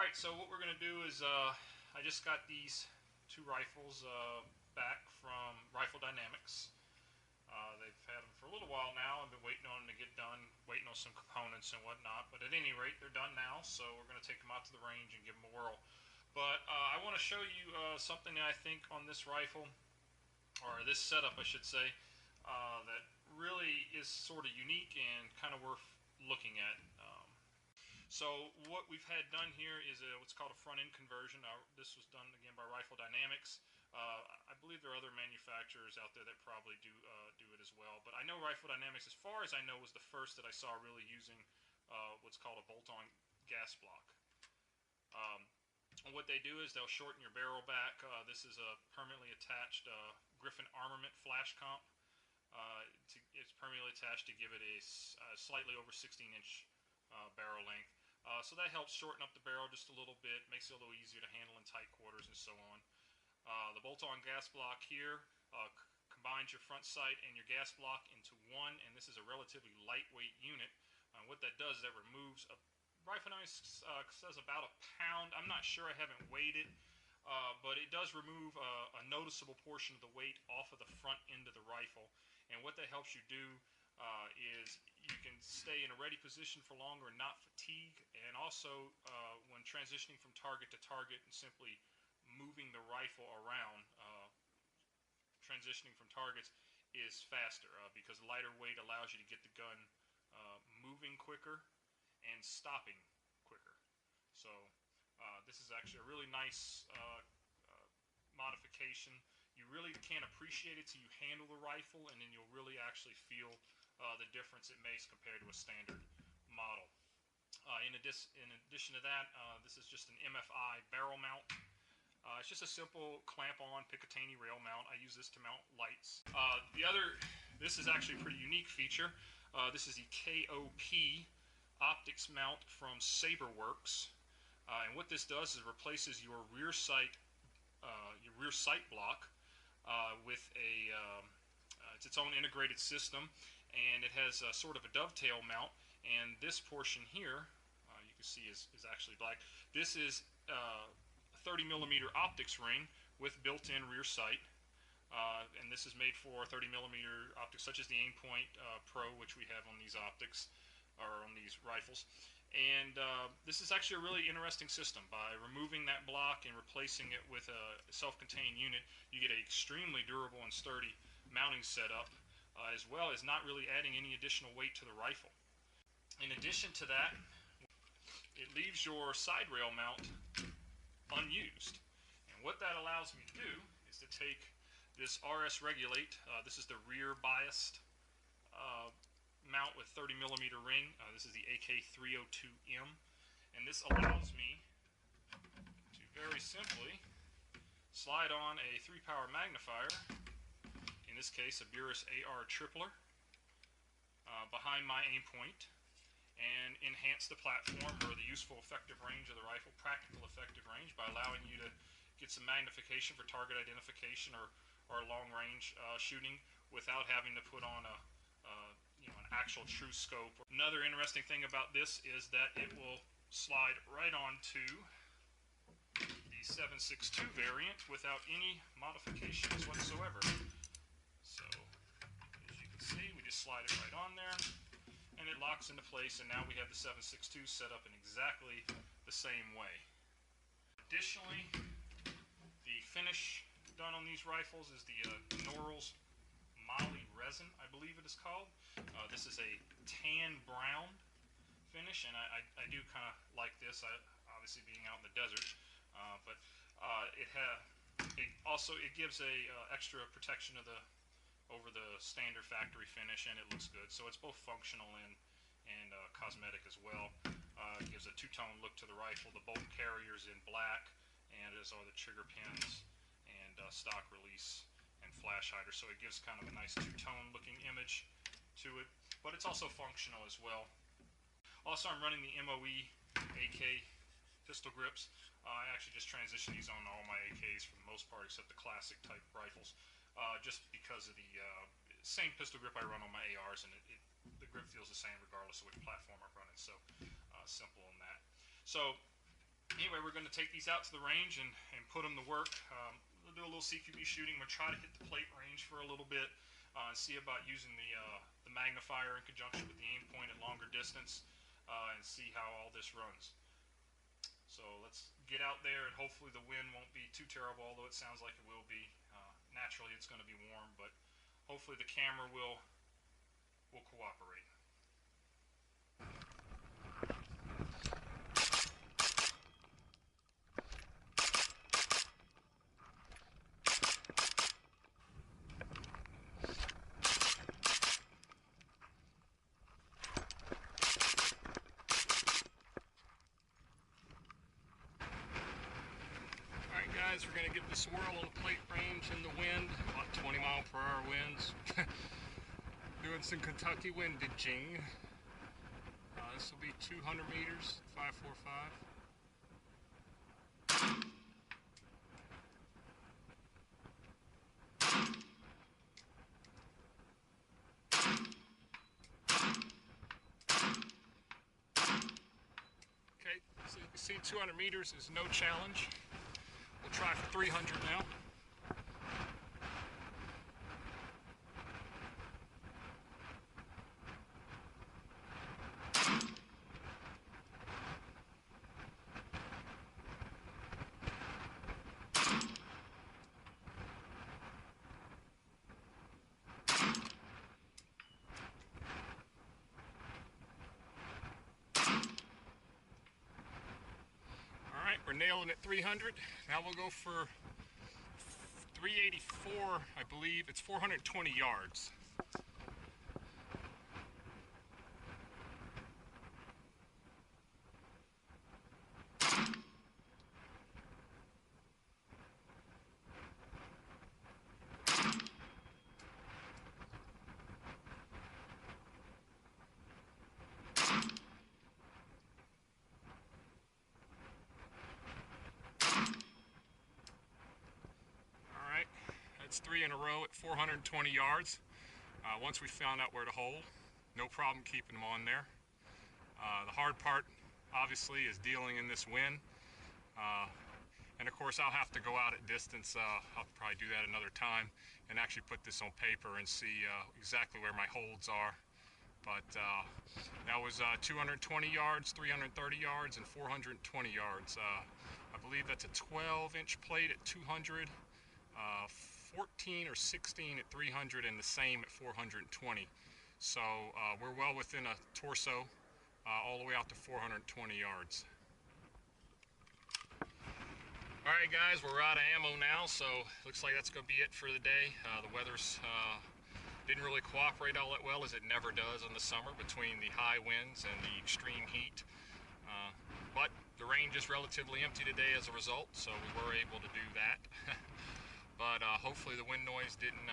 Alright, so what we're going to do is I just got these two rifles back from Rifle Dynamics. They've had them for a little while now. I've been waiting on them to get done, waiting on some components and whatnot. But at any rate, they're done now, so we're going to take them out to the range and give them a whirl. But I want to show you something that I think on this rifle, or this setup I should say, that really is sort of unique and kind of worth looking at. So what we've had done here is what's called a front-end conversion. This was done again by Rifle Dynamics. I believe there are other manufacturers out there that probably do it as well. But I know Rifle Dynamics, as far as I know, was the first that I saw really using what's called a bolt-on gas block. And what they do is they'll shorten your barrel back. This is a permanently attached Griffin Armament flash comp. It's permanently attached to give it a slightly over 16-inch barrel length. So that helps shorten up the barrel just a little bit, makes it a little easier to handle in tight quarters and so on. The bolt-on gas block here combines your front sight and your gas block into one, and this is a relatively lightweight unit. What that does is that removes Rifle Dynamics says about a pound. I'm not sure, I haven't weighed it, but it does remove a noticeable portion of the weight off of the front end of the rifle. And what that helps you do is you can stay in a ready position for longer and not fatigue, and also when transitioning from target to target and simply moving the rifle around, transitioning from targets is faster because lighter weight allows you to get the gun moving quicker and stopping quicker. So this is actually a really nice modification. You really can't appreciate it till you handle the rifle, and then you'll really actually feel the difference it makes compared to a standard model. In addition to that, this is just an MFI barrel mount. It's just a simple clamp-on Picatinny rail mount. I use this to mount lights. This is actually a pretty unique feature. This is the KOP optics mount from Saberworks, and what this does is replaces your rear sight block with it's its own integrated system, and it has sort of a dovetail mount. And this portion here, you can see is actually black. This is a 30mm optics ring with built-in rear sight, and this is made for 30mm optics such as the Aimpoint Pro, which we have on these optics, or on these rifles. And this is actually a really interesting system. By removing that block and replacing it with a self-contained unit, you get an extremely durable and sturdy mounting setup, as well as not really adding any additional weight to the rifle. In addition to that, it leaves your side rail mount unused. And what that allows me to do is to take this RS Regulate, this is the rear biased mount with 30mm ring. This is the AK302M, and this allows me to very simply slide on a 3-power magnifier, in this case a Burris AR tripler, behind my aim point, and enhance the platform, or the useful effective range of the rifle, practical effective range, by allowing you to get some magnification for target identification or long range shooting without having to put on an actual true scope. Another interesting thing about this is that it will slide right onto the 7.62 variant without any modifications whatsoever. So, as you can see, we just slide it right on there, and it locks into place, and now we have the 7.62 set up in exactly the same way. Additionally, the finish done on these rifles is the Norrell's Moly resin, I believe it is called. This is a tan brown finish, and I do kind of like this, obviously being out in the desert, but it gives a extra protection over the standard factory finish, and it looks good. So it's both functional and cosmetic as well. It gives a two-tone look to the rifle. The bolt carrier's in black, and as are the trigger pins and stock release and flash hider, so it gives kind of a nice two-tone looking image to it, but it's also functional as well. Also, I'm running the MOE AK pistol grips. I actually just transitioned these on all my AKs for the most part, except the classic type rifles, just because of the same pistol grip I run on my ARs, and the grip feels the same regardless of which platform I'm running, so simple on that. So Anyway, we're going to take these out to the range and put them to work. We'll do a little CQB shooting. We'll try to hit the plate range for a little bit and see about using the magnifier in conjunction with the aim point at longer distance and see how all this runs. So let's get out there, and hopefully the wind won't be too terrible, although it sounds like it will be. Naturally it's going to be warm, but hopefully the camera will cooperate. Guys, we're going to give the swirl on the plate range in the wind, about 20-mile-per-hour winds. Doing some Kentucky windaging. This will be 200 meters, 545. Okay, so you can see 200 meters is no challenge. We'll try for 300 now. We're nailing at 300. Now we'll go for 384, I believe. It's 420 yards. It's 3 in a row at 420 yards. Once we found out where to hold, no problem keeping them on there. The hard part, obviously, is dealing in this wind. And of course, I'll have to go out at distance. I'll probably do that another time and actually put this on paper and see exactly where my holds are. But that was 220 yards, 330 yards, and 420 yards. I believe that's a 12-inch plate at 200. 14 or 16 at 300 and the same at 420. So we're well within a torso all the way out to 420 yards. Alright guys, we're out of ammo now, so looks like that's going to be it for the day. The weather's didn't really cooperate all that well, as it never does in the summer between the high winds and the extreme heat. But the range is relatively empty today as a result, so we were able to do that. But hopefully the wind noise didn't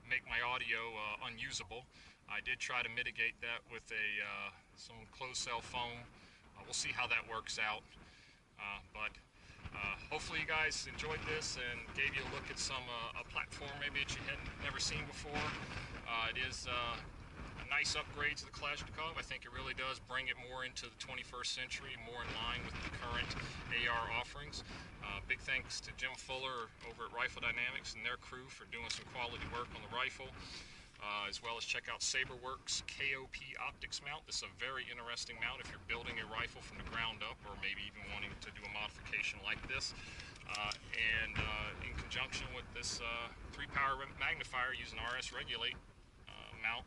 make my audio unusable. I did try to mitigate that with some closed cell foam. We'll see how that works out. But hopefully you guys enjoyed this and gave you a look at a platform maybe that you had never seen before. It is a nice upgrade to the Kalashnikov. I think it really does bring it more into the 21st century, more in line with the current AR offerings. Big thanks to Jim Fuller over at Rifle Dynamics and their crew for doing some quality work on the rifle, as well as check out SaberWorks KOP optics mount. This is a very interesting mount if you're building a rifle from the ground up, or maybe even wanting to do a modification like this. And in conjunction with this 3-power magnifier using RS Regulate mount,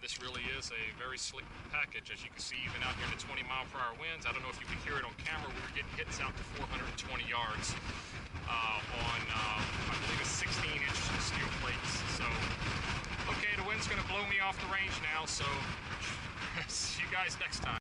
this really is a very slick package. As you can see, even out here in the 20-mile-per-hour winds, I don't know if you can hear it on camera, we were getting hits out to 420 yards on, I believe, a 16-inch steel plates. So, okay, the wind's going to blow me off the range now, so see you guys next time.